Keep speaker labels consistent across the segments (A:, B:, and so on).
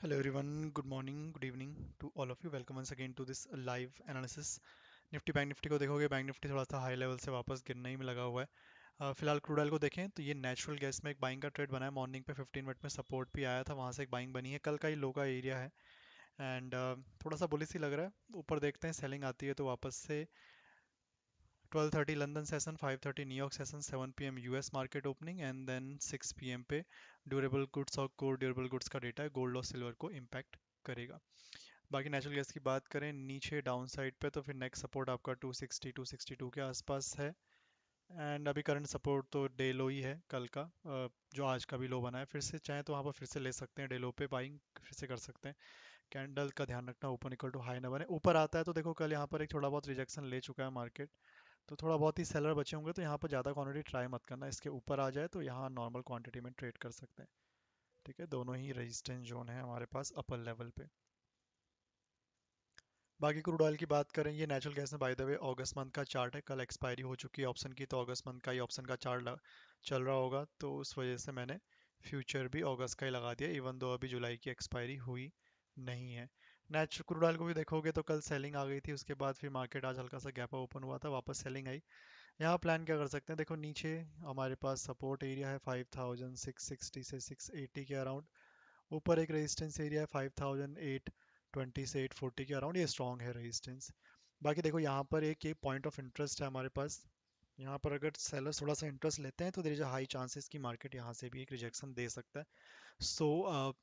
A: Hello everyone, good morning, good evening to all of you. Welcome once again to this live analysis. Nifty bank Nifty को देखोगे, bank Nifty थोड़ा सा high level से वापस गिरने ही में लगा हुआ है। फिलहाल क्रूड ऑयल को देखें तो ये नेचुरल गैस में एक बाइंग का ट्रेड बना है। मॉर्निंग पे 15 मिनट में सपोर्ट भी आया था, वहां से एक बाइंग बनी है। कल का ही लो का एरिया है एंड थोड़ा सा बुलिश ही लग रहा है। ऊपर देखते हैं सेलिंग आती है तो वापस से 12:30 London session, 5:30 New York session, 7 PM US market opening and then 6 PM पे ड्यूरेबल गुड्स और कोर ड्यूरेबल गुड्स का डेटा है, गोल्ड और सिल्वर को इम्पैक्ट करेगा। बाकी नेचुरल गैस की बात करें नीचे डाउन साइड पे तो फिर नेक्स्ट सपोर्ट आपका 260 262 के आसपास है। एंड अभी करंट सपोर्ट तो डे लो ही है कल का, जो आज का भी लो बना है। फिर से चाहे तो वहाँ पर फिर से ले सकते हैं, डे लो पे बाइंग फिर से कर सकते हैं। कैंडल का ध्यान रखना, ओपन इक्वल टू हाई ना बने। ऊपर आता है तो देखो कल यहाँ पर एक थोड़ा बहुत रिजेक्शन ले चुका है मार्केट, तो थोड़ा बहुत ही सेलर बचे होंगे, तो यहाँ पर ज़्यादा क्वांटिटी ट्राई मत करना। इसके ऊपर आ जाए तो यहाँ नॉर्मल क्वांटिटी में ट्रेड कर सकते हैं। ठीक है, दोनों ही रेजिस्टेंस जोन है हमारे पास अपर लेवल पे। बाकी क्रूड ऑयल की बात करें, ये नेचुरल गैस में by the way August month का चार्ट है। कल एक्सपायरी हो चुकी है ऑप्शन की, तो अगस्त मंथ का ही ऑप्शन का चार्ट चल रहा होगा, तो उस वजह से मैंने फ्यूचर भी अगस्त का ही लगा दिया, इवन दो अभी जुलाई की एक्सपायरी हुई नहीं है। नेचुरल क्रूड ऑयल को भी देखोगे तो कल सेलिंग आ गई थी, उसके बाद फिर मार्केट आज हल्का सा गैप ओपन हुआ था, वापस सेलिंग आई। यहाँ प्लान क्या कर सकते हैं, देखो नीचे हमारे पास सपोर्ट एरिया है 5660 से 680 के अराउंड। ऊपर एक रेजिस्टेंस एरिया है 5820 से 840 के अराउंड, ये स्ट्रॉन्ग है रेजिस्टेंस। बाकी देखो यहाँ पर एक ये पॉइंट ऑफ इंटरेस्ट है हमारे पास। यहाँ पर अगर सेलर्स थोड़ा सा इंटरेस्ट लेते हैं तो there is a high chances कि मार्केट यहाँ से भी एक रिजेक्शन दे सकता है। सो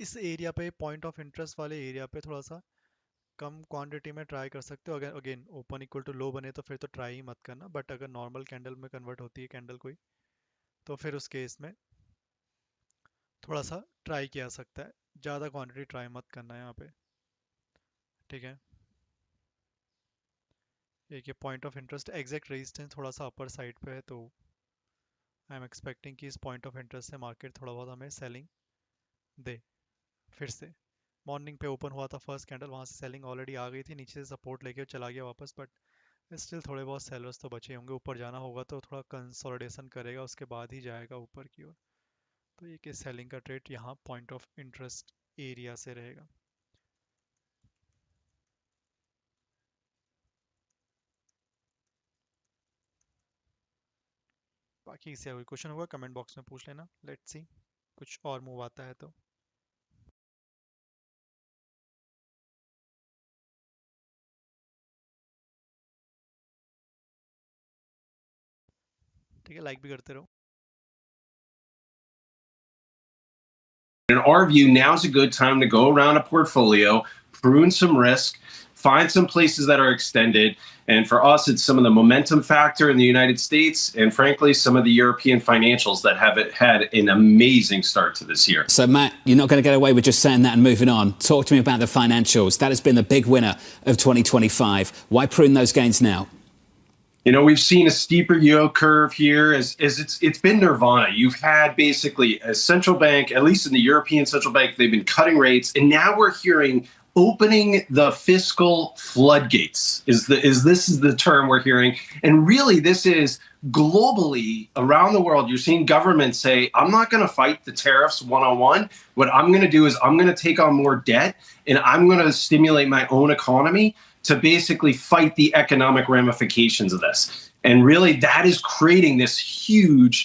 A: इस एरिया पे, पॉइंट ऑफ इंटरेस्ट वाले एरिया पे थोड़ा सा कम क्वांटिटी में ट्राई कर सकते हो। अगर again open equal to low बने तो फिर तो ट्राई ही मत करना, बट अगर नॉर्मल कैंडल में कन्वर्ट होती है कैंडल कोई, तो फिर उस केस में थोड़ा सा ट्राई किया जा सकता है। ज़्यादा क्वांटिटी ट्राई मत करना यहाँ पे। ठीक है, एक ये point of interest exact resistance थोड़ा सा अपर साइड पे है, तो आई एम एक्सपेक्टिंग कि इस पॉइंट ऑफ इंटरेस्ट से मार्केट थोड़ा बहुत हमें सेलिंग दे। फिर से मॉर्निंग पे ओपन हुआ था फर्स्ट कैंडल, वहाँ से सेलिंग ऑलरेडी आ गई थी, नीचे से सपोर्ट लेके चला गया वापस, बट स्टिल थोड़े बहुत सेलर्स तो बचे होंगे। ऊपर जाना होगा तो थोड़ा कंसोलिडेशन करेगा, उसके बाद ही जाएगा ऊपर की ओर। तो ये कि सेलिंग का ट्रेड यहाँ पॉइंट ऑफ इंटरेस्ट एरिया से रहेगा। बाकी इससे कोई क्वेश्चन होगा कमेंट बॉक्स में पूछ लेना, लेट्स सी कुछ और मूव आता है तो। ठीक है, लाइक भी करते रहो।
B: In our view, now's a good time to go around a portfolio, prune some risk, find some places that are extended. And for us, it's some of the momentum factor in the United States, and frankly, some of the European financials that have had an amazing start to this year.
C: So, Matt, you're not going to get away with just saying that and moving on. Talk to me about the financials. That has been the big winner of 2025. Why prune those gains now?
B: You know, we've seen a steeper yield curve here as it's been nirvana. You've had basically a central bank, at least in the European Central Bank, they've been cutting rates, and now we're hearing opening the fiscal floodgates is the term we're hearing. And really, this is globally around the world. You're seeing governments say, I'm not going to fight the tariffs one-on-one. What I'm going to do is I'm going to take on more debt, and I'm going to stimulate my own economy to basically fight the economic ramifications of this. And really, that is creating this huge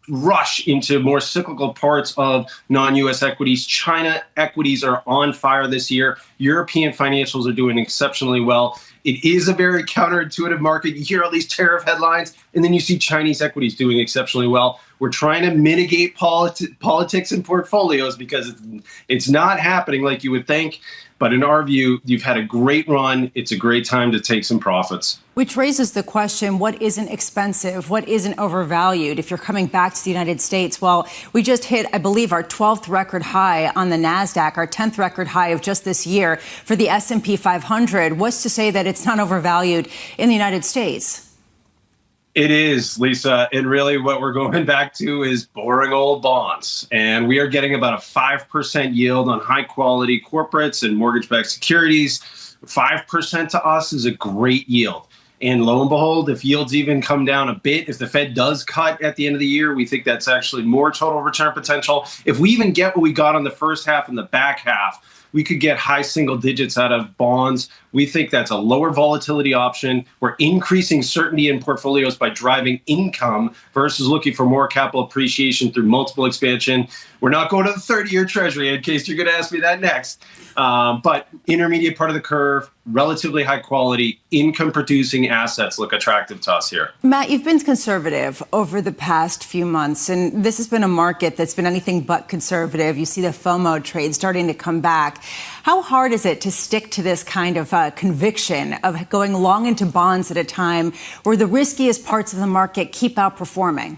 B: rush into more cyclical parts of non-US equities. China equities are on fire this year. European financials are doing exceptionally well. It is a very counterintuitive market. You hear all these tariff headlines, and then you see Chinese equities doing exceptionally well. We're trying to mitigate politics in portfolios because it's not happening like you would think. But in our view, you've had a great run. It's a great time to take some profits.
D: Which raises the question, what isn't expensive? What isn't overvalued if you're coming back to the United States? Well, we just hit, I believe, our 12th record high on the NASDAQ, our 10th record high of just this year for the S&P 500. What's to say that it's not overvalued in the United States?
B: It is, Lisa. And really what we're going back to is boring old bonds. And we are getting about a 5% yield on high quality corporates and mortgage-backed securities. 5% to us is a great yield. And lo and behold, if yields even come down a bit, if the Fed does cut at the end of the year, we think that's actually more total return potential. If we even get what we got on the first half and the back half, we could get high single digits out of bonds. We think that's a lower volatility option. We're increasing certainty in portfolios by driving income versus looking for more capital appreciation through multiple expansion. We're not going to the 30-year treasury in case you're going to ask me that next. But intermediate part of the curve, relatively high quality, income producing assets look attractive to us here.
D: Matt, you've been conservative over the past few months, and this has been a market that's been anything but conservative. You see the FOMO trade starting to come back. How hard is it to stick to this kind of conviction of going long into bonds at a time where the riskiest parts of the market keep outperforming?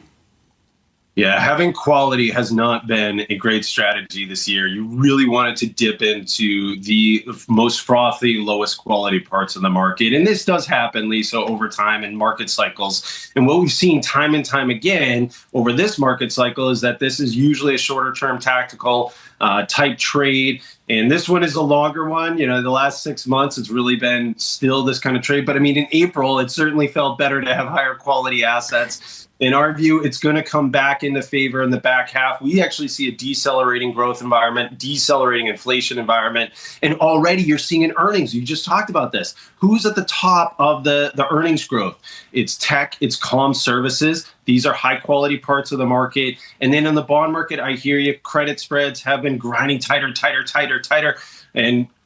B: Yeah, having quality has not been a great strategy this year. You really wanted to dip into the most frothy, lowest quality parts of the market. And this does happen, Lisa, over time in market cycles. And what we've seen time and time again over this market cycle is that this is usually a shorter term tactical type trade. And this one is a longer one. You know, the last 6 months, it's really been still this kind of trade. But I mean, in April, it certainly felt better to have higher quality assets. In our view, it's going to come back into favor in the back half. We actually see a decelerating growth environment, decelerating inflation environment. And already you're seeing in earnings. You just talked about this. Who's at the top of the earnings growth? It's tech, it's comm services. These are high quality parts of the market. And then in the bond market, I hear you, credit spreads have been grinding tighter.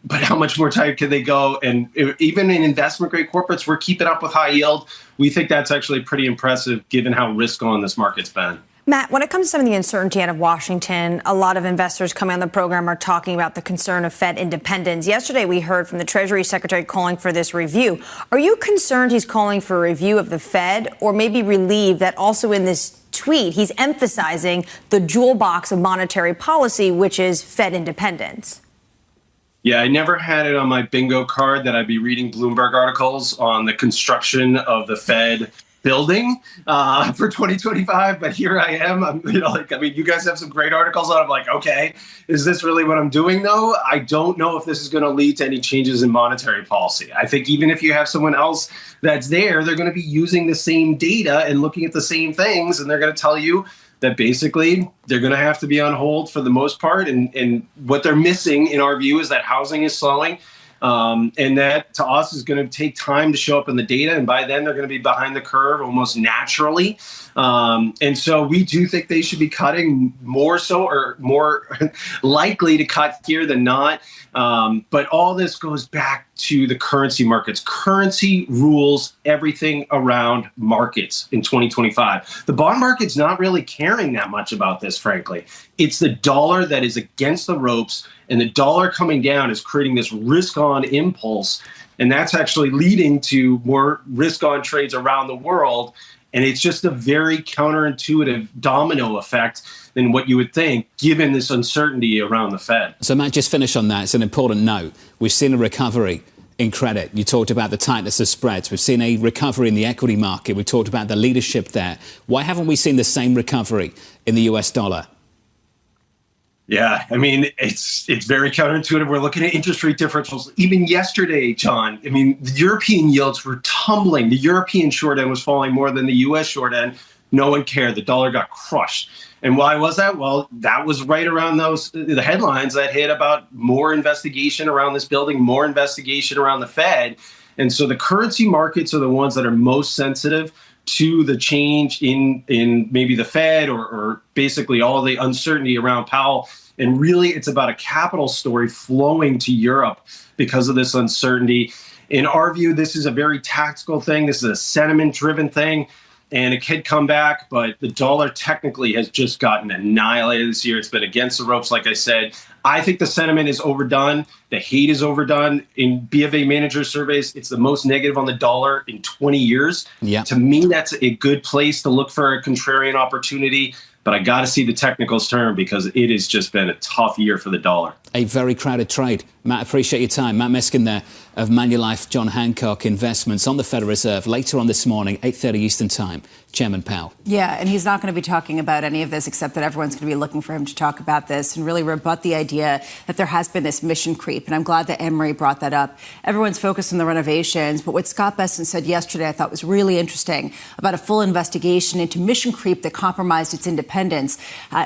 B: But how much more tight can they go? And even in investment grade corporates, we're keeping up with high yield. We think that's actually pretty impressive given how risk on this market's been.
E: Matt, when it comes to some of the uncertainty out of Washington, a lot of investors coming on the program are talking about the concern of Fed independence. Yesterday, we heard from the Treasury Secretary calling for this review. Are you concerned he's calling for a review of the Fed, or maybe relieved that also in this tweet he's emphasizing the jewel box of monetary policy, which is Fed independence?
B: Yeah, I never had it on my bingo card that I'd be reading Bloomberg articles on the construction of the Fed building for 2025. But here I am. You guys have some great articles on it. I'm like, okay, is this really what I'm doing, though? I don't know if this is going to lead to any changes in monetary policy. I think even if you have someone else that's there, they're going to be using the same data and looking at the same things, and they're going to tell you that basically they're going to have to be on hold for the most part. And what they're missing, in our view, is that housing is slowing. And that, to us, is going to take time to show up in the data. And by then, they're going to be behind the curve almost naturally. And so we do think they should be cutting more so, or more likely to cut here than not. But all this goes back to the currency markets. Currency rules everything around markets in 2025. The bond market's not really caring that much about this, frankly. It's the dollar that is against the ropes, and the dollar coming down is creating this risk-on impulse. And that's actually leading to more risk-on trades around the world. And it's just a very counterintuitive domino effect than what you would think, given this uncertainty around the Fed.
C: So, Matt, just finish on that. It's an important note. We've seen a recovery in credit. You talked about the tightness of spreads. We've seen a recovery in the equity market. We talked about the leadership there. Why haven't we seen the same recovery in the US dollar?
B: Yeah, I mean, it's very counterintuitive. We're looking at interest rate differentials. Even yesterday, John, I mean, the European yields were tumbling. The European short end was falling more than the U.S. short end. No one cared. The dollar got crushed. And why was that? Well, that was right around the headlines that hit about more investigation around this building, more investigation around the Fed. And so the currency markets are the ones that are most sensitive to the change in maybe the Fed or basically all the uncertainty around Powell. And really, it's about a capital story flowing to Europe because of this uncertainty. In our view, this is a very tactical thing. This is a sentiment-driven thing, and it could come back, but the dollar technically has just gotten annihilated this year. It's been against the ropes, like I said. I think the sentiment is overdone. The hate is overdone. In BofA manager surveys, it's the most negative on the dollar in 20 years. Yeah. To me, that's a good place to look for a contrarian opportunity. But I got to see the technicals turn because it has just been a tough year for the dollar. A very crowded trade. Matt, appreciate your time. Matt Miskin there of Manulife John Hancock Investments on the Federal Reserve later on this morning, 8:30 Eastern Time.
C: Chairman Powell.
D: Yeah, and he's not going to be talking about any of this except that everyone's going to be looking for him to talk about this and really rebut the idea that there has been this mission creep. And I'm glad that Anne-Marie brought that up. Everyone's focused on the renovations, but what Scott Bessent said yesterday I thought was really interesting about a full investigation into mission creep that compromised its independence,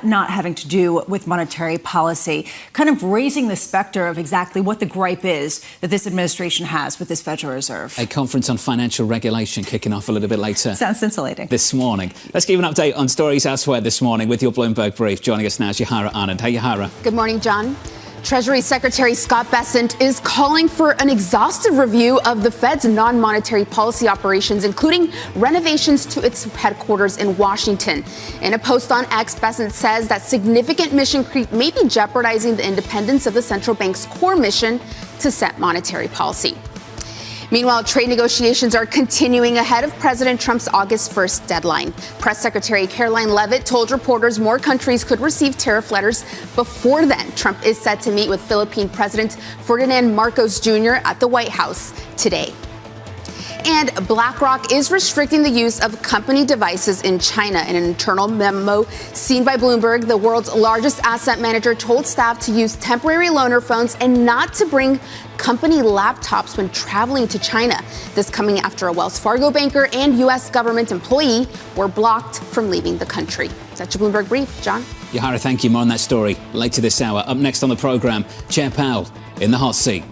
D: not having to do with monetary policy, kind of raising the specter of exactly what the gripe is that this administration has with this Federal Reserve.
C: A conference on financial regulation kicking off a little bit later.
D: Sounds scintillating.
C: This morning. Let's give an update on stories elsewhere this morning with your Bloomberg Brief. Joining us now is Yahara Anand. Hey, Yahara.
F: Good morning, John. Treasury Secretary Scott Bessent is calling for an exhaustive review of the Fed's non-monetary policy operations, including renovations to its headquarters in Washington. In a post on X, Bessent says that significant mission creep may be jeopardizing the independence of the central bank's core mission to set monetary policy. Meanwhile, trade negotiations are continuing ahead of President Trump's August 1st deadline. Press Secretary Caroline Leavitt told reporters more countries could receive tariff letters before then. Trump is set to meet with Philippine President Ferdinand Marcos Jr. at the White House today. And BlackRock is restricting the use of company devices in China. In an internal memo seen by Bloomberg, the world's largest asset manager told staff to use temporary loaner phones and not to bring company laptops when traveling to China. This coming after a Wells Fargo banker and U.S. government employee were blocked from leaving the country. That's your Bloomberg Brief. John?
C: Yahara, thank you. More on that story later this hour. Up next on the programme, Chair Powell in the hot seat.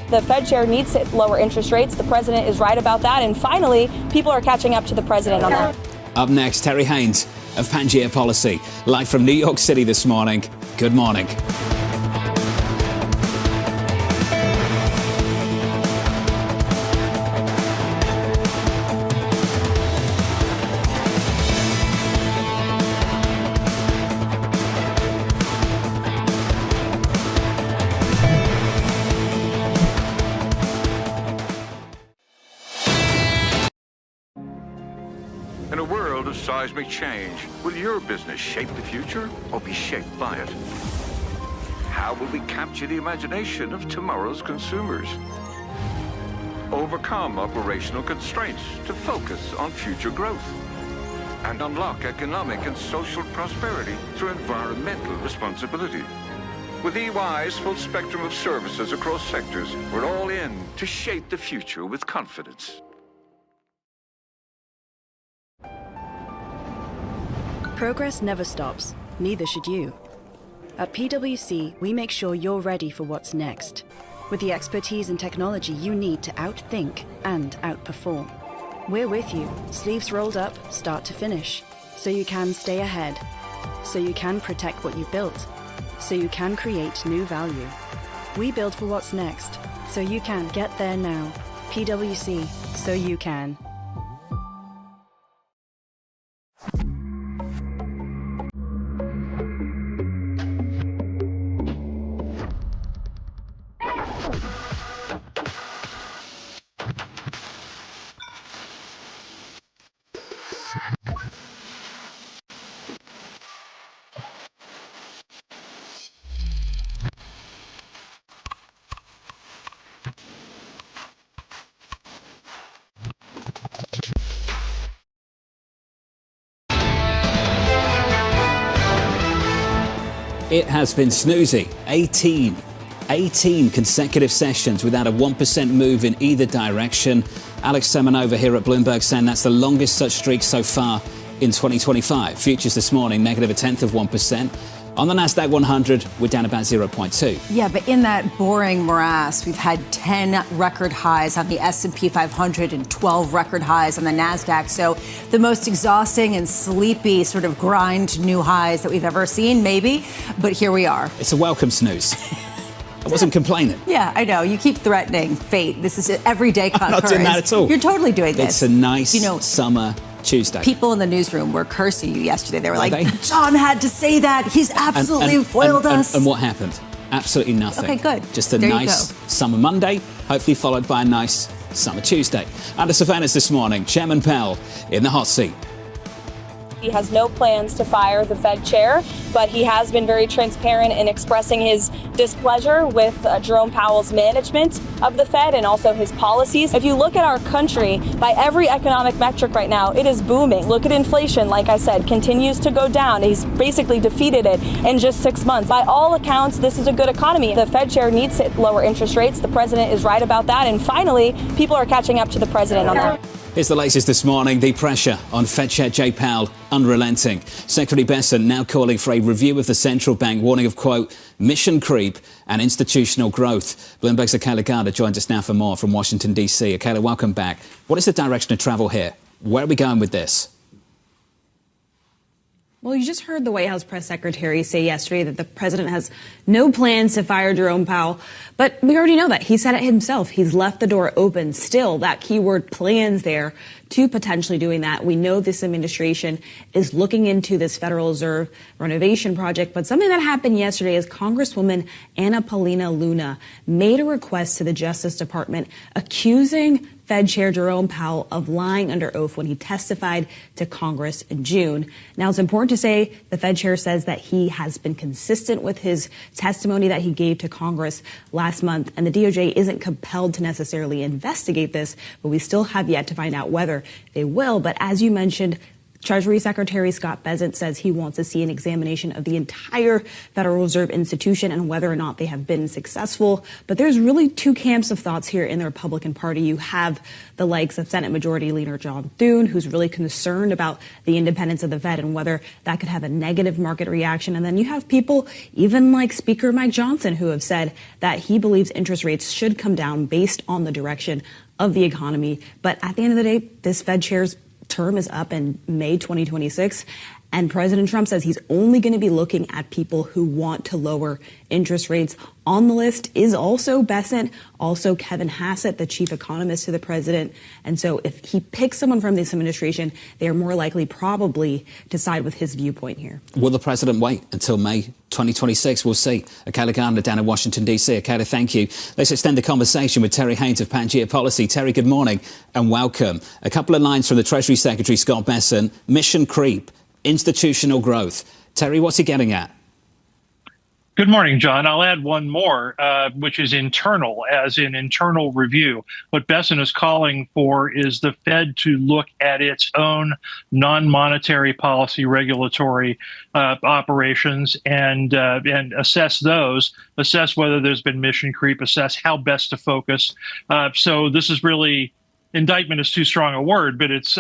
G: The Fed chair needs to lower interest rates. The president is right about that. And finally, people are catching up to the president on that.
C: Up next, Terry Haynes of Pangea Policy. Live from New York City this morning. Good morning.
H: In a world of seismic change, will your business shape the future or be shaped by it? How will we capture the imagination of tomorrow's consumers? Overcome operational constraints to focus on future growth? And unlock economic and social prosperity through environmental responsibility? With EY's full spectrum of services across sectors, we're all in to shape the future with confidence.
I: Progress never stops, neither should you. At PwC, we make sure you're ready for what's next, with the expertise and technology you need to outthink and outperform. We're with you, sleeves rolled up, start to finish, so you can stay ahead, so you can protect what you built, so you can create new value. We build for what's next, so you can get there now. PwC, so you can.
C: It has been snoozy. 18 consecutive sessions without a 1% move in either direction. Alex Semenova here at Bloomberg saying that's the longest such streak so far in 2025. Futures this morning, negative 1/10%. On the Nasdaq 100, we're down about 0.2.
D: Yeah, but in that boring morass, we've had 10 record highs on the S&P 500 and 12 record highs on the Nasdaq. So the most exhausting and sleepy sort of grind new highs that we've ever seen, maybe. But here we are.
C: It's a welcome snooze. I wasn't complaining.
D: Yeah, I know. You keep threatening fate. This is an everyday concurrence.
C: I'm not doing that at all.
D: You're totally doing this.
C: It's a nice summer Tuesday.
D: People in the newsroom were cursing you yesterday. They were like, John had to say that. He's absolutely foiled us.
C: And what happened? Absolutely nothing.
D: Okay, good.
C: Just a nice summer Monday, hopefully followed by a nice summer Tuesday. Under surveillance this morning, Chairman Powell in the hot seat.
G: He has no plans to fire the Fed chair, but he has been very transparent in expressing his displeasure with Jerome Powell's management of the Fed and also his policies. If you look at our country, by every economic metric right now, it is booming. Look at inflation, like I said, continues to go down. He's basically defeated it in just 6 months. By all accounts, this is a good economy. The Fed chair needs to lower interest rates. The president is right about that. And finally, people are catching up to the president on that.
C: Here's the latest this morning. The pressure on Fed Chair Jay Powell unrelenting. Secretary Bessent now calling for a review of the central bank, warning of, quote, mission creep and institutional growth. Bloomberg's Akela Garda joins us now for more from Washington, D.C. Akela, welcome back. What is the direction of travel here? Where are we going with this?
J: Well, you just heard the White House press secretary say yesterday that the president has no plans to fire Jerome Powell. But we already know that. He said it himself. He's left the door open. Still, that keyword plans there to potentially doing that. We know this administration is looking into this Federal Reserve renovation project. But something that happened yesterday is Congresswoman Anna Paulina Luna made a request to the Justice Department accusing Fed Chair Jerome Powell of lying under oath when he testified to Congress in June. Now, it's important to say the Fed Chair says that he has been consistent with his testimony that he gave to Congress last month, and the DOJ isn't compelled to necessarily investigate this, but we still have yet to find out whether they will. But as you mentioned, Treasury Secretary Scott Bessent says he wants to see an examination of the entire Federal Reserve institution and whether or not they have been successful. But there's really two camps of thoughts here in the Republican Party. You have the likes of Senate Majority Leader John Thune, who's really concerned about the independence of the Fed and whether that could have a negative market reaction. And then you have people even like Speaker Mike Johnson, who have said that he believes interest rates should come down based on the direction of the economy. But at the end of the day, this Fed chair's term is up in May 2026, and President Trump says he's only going to be looking at people who want to lower interest rates. On the list is also Bessent, also Kevin Hassett, the chief economist to the president. And so if he picks someone from this administration, they are more likely probably to side with his viewpoint here.
C: Will the president wait until May 2026? We'll see. Akela Garda down in Washington, D.C. Akela, thank you. Let's extend the conversation with Terry Haynes of Pangea Policy. Terry, good morning and welcome. A couple of lines from the Treasury Secretary, Scott Bessent. Mission creep, institutional growth. Terry, what's he getting at?
K: Good morning, John. I'll add one more, which is internal, as in internal review. What Bessent is calling for is the Fed to look at its own non-monetary policy regulatory operations and assess those, assess whether there's been mission creep, assess how best to focus. So this is really, indictment is too strong a word, but it's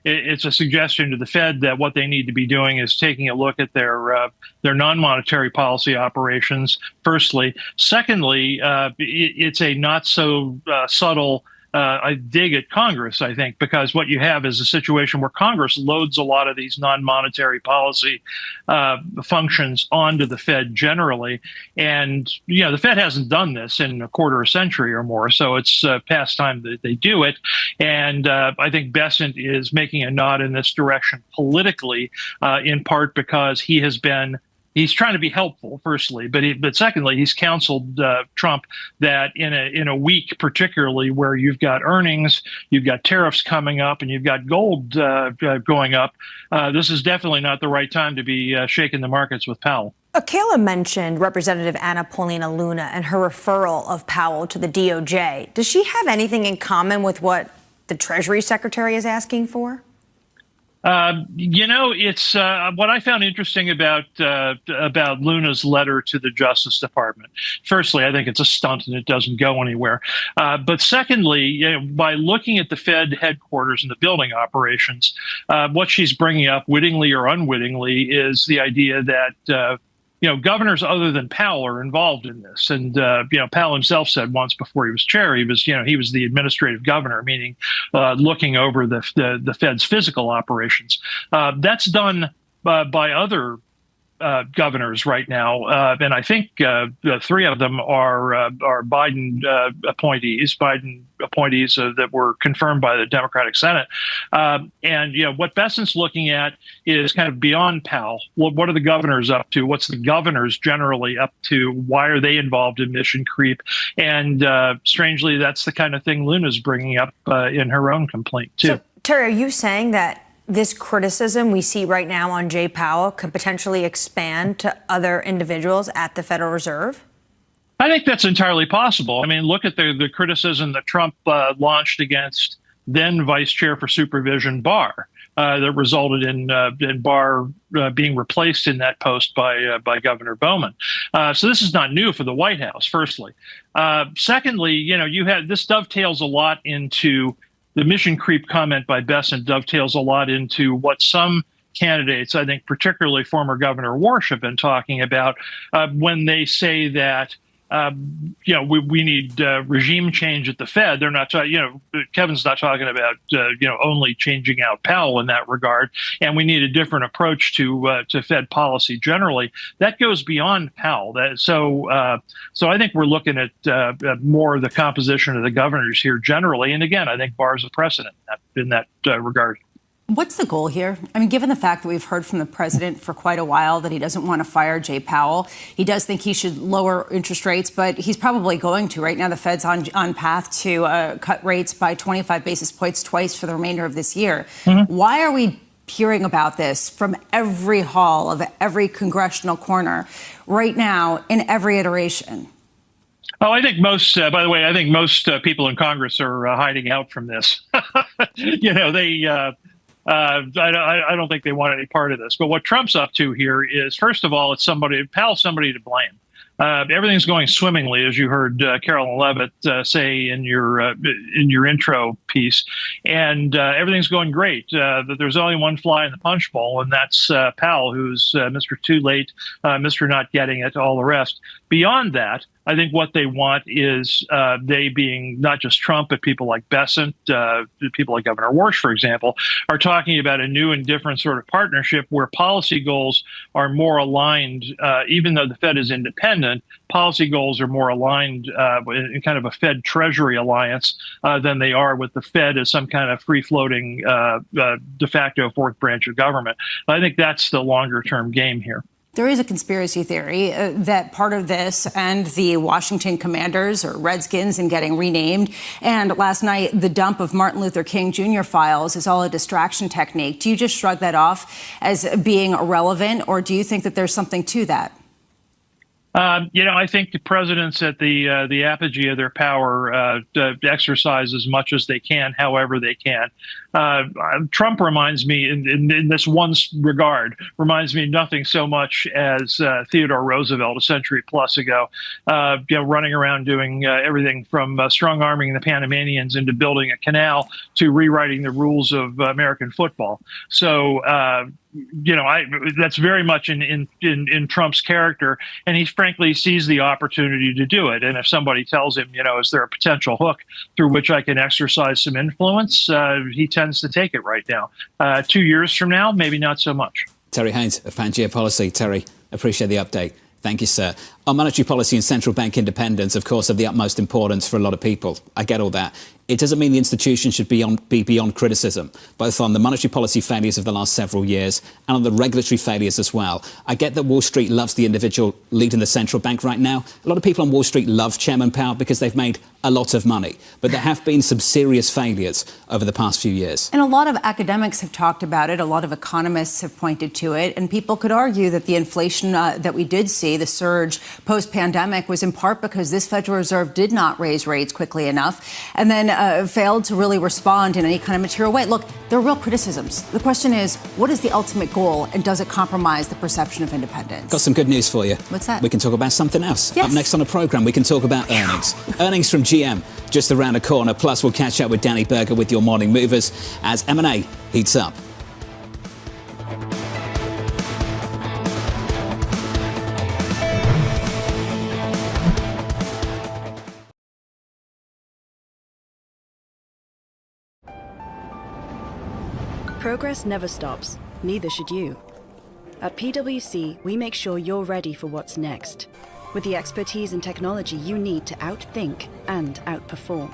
K: it's a suggestion to the Fed that what they need to be doing is taking a look at their non-monetary policy operations. Firstly, secondly, it's a not so subtle dig at Congress, I think, because what you have is a situation where Congress loads a lot of these non-monetary policy functions onto the Fed generally. And, you know, the Fed hasn't done this in a quarter century or more, so it's past time that they do it. And I think Bessent is making a nod in this direction politically, in part because he's trying to be helpful, firstly, but secondly, he's counseled Trump that in a week, particularly where you've got earnings, you've got tariffs coming up, and you've got gold going up, this is definitely not the right time to be shaking the markets with Powell.
E: Akela mentioned Representative Anna Paulina Luna and her referral of Powell to the DOJ. Does she have anything in common with what the Treasury Secretary is asking for?
K: It's what I found interesting about Luna's letter to the Justice Department. Firstly, I think it's a stunt and it doesn't go anywhere. But secondly, by looking at the Fed headquarters and the building operations, what she's bringing up, wittingly or unwittingly, is the idea that governors other than Powell are involved in this. And, Powell himself said once before he was chair, he was the administrative governor, meaning looking over the Fed's physical operations. That's done by other governors right now, and I think the three of them are Biden appointees that were confirmed by the Democratic Senate. And what Bessent's looking at is kind of beyond Powell. What are the governors up to? What's the governors generally up to? Why are they involved in mission creep? And strangely, that's the kind of thing Luna's bringing up in her own complaint too.
E: So, Terry, are you saying that this criticism we see right now on Jay Powell could potentially expand to other individuals at the Federal Reserve?
K: I think that's entirely possible. I mean, look at the criticism that Trump launched against then Vice Chair for Supervision Barr. That resulted in Barr being replaced in that post by Governor Bowman. So this is not new for the White House, firstly. Secondly, you had this dovetails a lot into the mission creep comment by Bessent, dovetails a lot into what some candidates, I think particularly former Governor Warsh, have been talking about when they say that we need regime change at the Fed. They're not talking, Kevin's not talking about, only changing out Powell in that regard. And we need a different approach to Fed policy generally. That goes beyond Powell. So I think we're looking at more of the composition of the governors here generally. And again, I think Barr's a precedent in that regard.
D: What's the goal here? I mean, given the fact that we've heard from the president for quite a while that he doesn't want to fire Jay Powell, he does think he should lower interest rates, but he's probably going to. Right now, the Fed's on path to cut rates by 25 basis points twice for the remainder of this year. Mm-hmm. Why are we hearing about this from every hall of every congressional corner right now in every iteration?
K: Oh, I think most, by the way, I think most people in Congress are hiding out from this. I don't think they want any part of this. But what Trump's up to here is, first of all, Powell's somebody to blame. Everything's going swimmingly, as you heard Carolyn Levitt say in your intro piece, and everything's going great. That there's only one fly in the punch bowl, and that's Powell, who's Mr. Too Late, Mr. Not Getting It, all the rest. Beyond that, I think what they want is they, being not just Trump, but people like Bessent, people like Governor Warsh, for example, are talking about a new and different sort of partnership where policy goals are more aligned. Even though the Fed is independent, policy goals are more aligned in kind of a Fed Treasury alliance than they are with the Fed as some kind of free-floating de facto fourth branch of government. I think that's the longer-term game here.
D: There is a conspiracy theory that part of this and the Washington Commanders or Redskins and getting renamed, and last night the dump of Martin Luther King Jr. files is all a distraction technique. Do you just shrug that off as being irrelevant, or do you think that there's something to that?
K: I think the presidents at the apogee of their power exercise as much as they can, however they can. Trump reminds me, in this one regard, reminds me nothing so much as Theodore Roosevelt a century plus ago, running around doing everything from strong-arming the Panamanians into building a canal to rewriting the rules of American football. So, that's very much in Trump's character, and he frankly sees the opportunity to do it. And if somebody tells him, is there a potential hook through which I can exercise some influence, he tends to take it right now. 2 years from now, maybe not so much.
C: Terry Haynes of Pangea Policy. Terry, appreciate the update. Thank you, sir. On monetary policy and central bank independence, of course, of the utmost importance for a lot of people. I get all that. It doesn't mean the institution should be beyond criticism, both on the monetary policy failures of the last several years and on the regulatory failures as well. I get that Wall Street loves the individual leading the central bank right now. A lot of people on Wall Street love Chairman Powell because they've made a lot of money. But there have been some serious failures over the past few years.
D: And a lot of academics have talked about it. A lot of economists have pointed to it. And people could argue that the inflation that we did see, the surge post-pandemic, was in part because this Federal Reserve did not raise rates quickly enough and then failed to really respond in any kind of material way. Look, there are real criticisms. The question is, what is the ultimate goal, and does it compromise the perception of independence?
C: Got some good news for you.
D: What's that?
C: We can talk about something else.
D: Yes.
C: Up next on the programme, we can talk about earnings. Earnings from GM just around the corner. Plus, we'll catch up with Danny Berger with your morning movers as M&A heats up.
I: Progress never stops, neither should you. At PwC, we make sure you're ready for what's next, with the expertise and technology you need to outthink and outperform.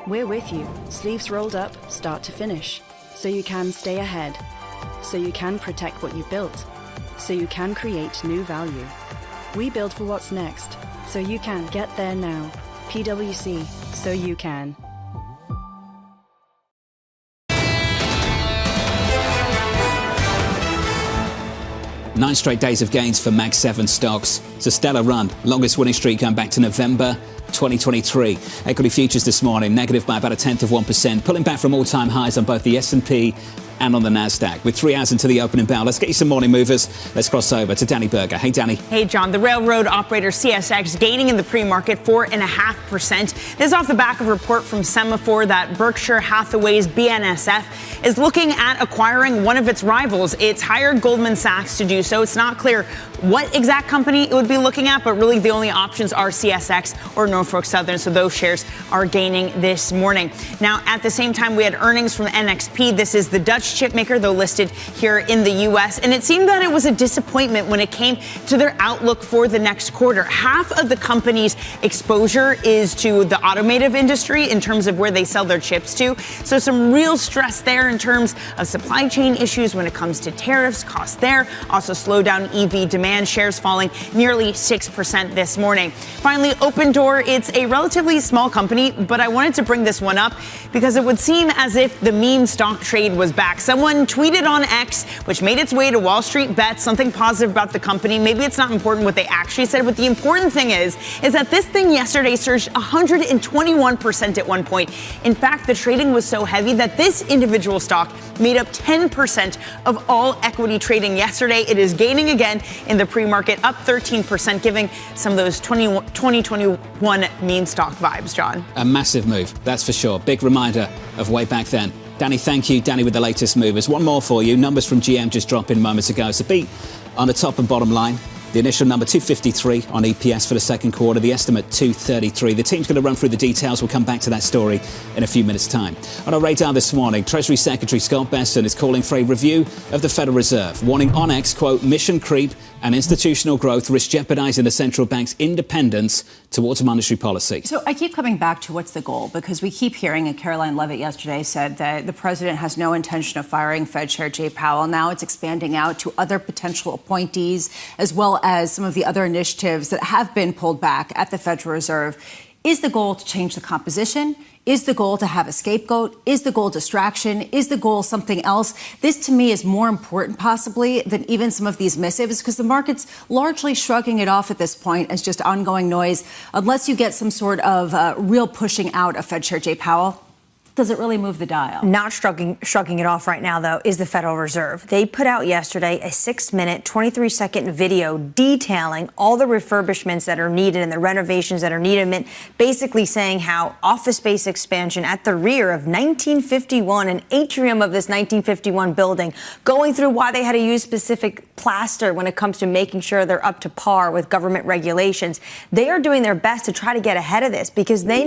I: We're with you, sleeves rolled up, start to finish, so you can stay ahead, so you can protect what you built, so you can create new value. We build for what's next, so you can get there now. PwC, so you can.
C: 9 straight days of gains for Mag 7 stocks. It's a stellar run. Longest winning streak going back to November 2023. Equity futures this morning negative by about 0.1%, pulling back from all-time highs on both the S&P and on the NASDAQ. With 3 hours into the opening bell, let's get you some morning movers. Let's cross over to Danny Berger. Hey, Danny.
L: Hey, John. The railroad operator CSX gaining in the pre-market 4.5%. This is off the back of a report from Semaphore that Berkshire Hathaway's BNSF is looking at acquiring one of its rivals. It's hired Goldman Sachs to do so. It's not clear what exact company it would be looking at, but really the only options are CSX or Norfolk Southern. So those shares are gaining this morning. Now, at the same time, we had earnings from NXP. This is the Dutch chip maker, though listed here in the U.S. And it seemed that it was a disappointment when it came to their outlook for the next quarter. Half of the company's exposure is to the automotive industry in terms of where they sell their chips to. So some real stress there in terms of supply chain issues when it comes to tariffs, costs there. Also slow down EV demand, shares falling nearly 6% this morning. Finally, Open Door. It's a relatively small company, but I wanted to bring this one up because it would seem as if the meme stock trade was back. Someone tweeted on X, which made its way to Wall Street Bets, something positive about the company. Maybe it's not important what they actually said, but the important thing is that this thing yesterday surged 121% at one point. In fact, the trading was so heavy that this individual stock made up 10% of all equity trading yesterday. It is gaining again in the pre-market, up 13%, giving some of those 2021 meme stock vibes, John.
C: A massive move, that's for sure. Big reminder of way back then. Danny, thank you. Danny with the latest movers. One more for you. Numbers from GM just dropping moments ago. It's a beat on the top and bottom line. The initial number 253 on EPS for the second quarter. The estimate 233. The team's going to run through the details. We'll come back to that story in a few minutes' time. On our radar this morning, Treasury Secretary Scott Bessent is calling for a review of the Federal Reserve, warning on X, quote, mission creep and institutional growth risk jeopardizing the central bank's independence towards monetary policy.
D: So I keep coming back to what's the goal, because we keep hearing, and Caroline Leavitt yesterday said that the president has no intention of firing Fed Chair Jay Powell. Now it's expanding out to other potential appointees, as well as some of the other initiatives that have been pulled back at the Federal Reserve. Is the goal to change the composition? Is the goal to have a scapegoat? Is the goal distraction? Is the goal something else? This, to me, is more important possibly than even some of these missives, because the market's largely shrugging it off at this point as just ongoing noise, unless you get some sort of real pushing out of Fed Chair Jay Powell. Does it really move the dial?
E: Not shrugging it off right now, though, is the Federal Reserve. They put out yesterday a 6-minute, 23-second video detailing all the refurbishments that are needed and the renovations that are needed, basically saying how office space expansion at the rear of 1951, an atrium of this 1951 building, going through why they had to use specific plaster when it comes to making sure they're up to par with government regulations. They are doing their best to try to get ahead of this because they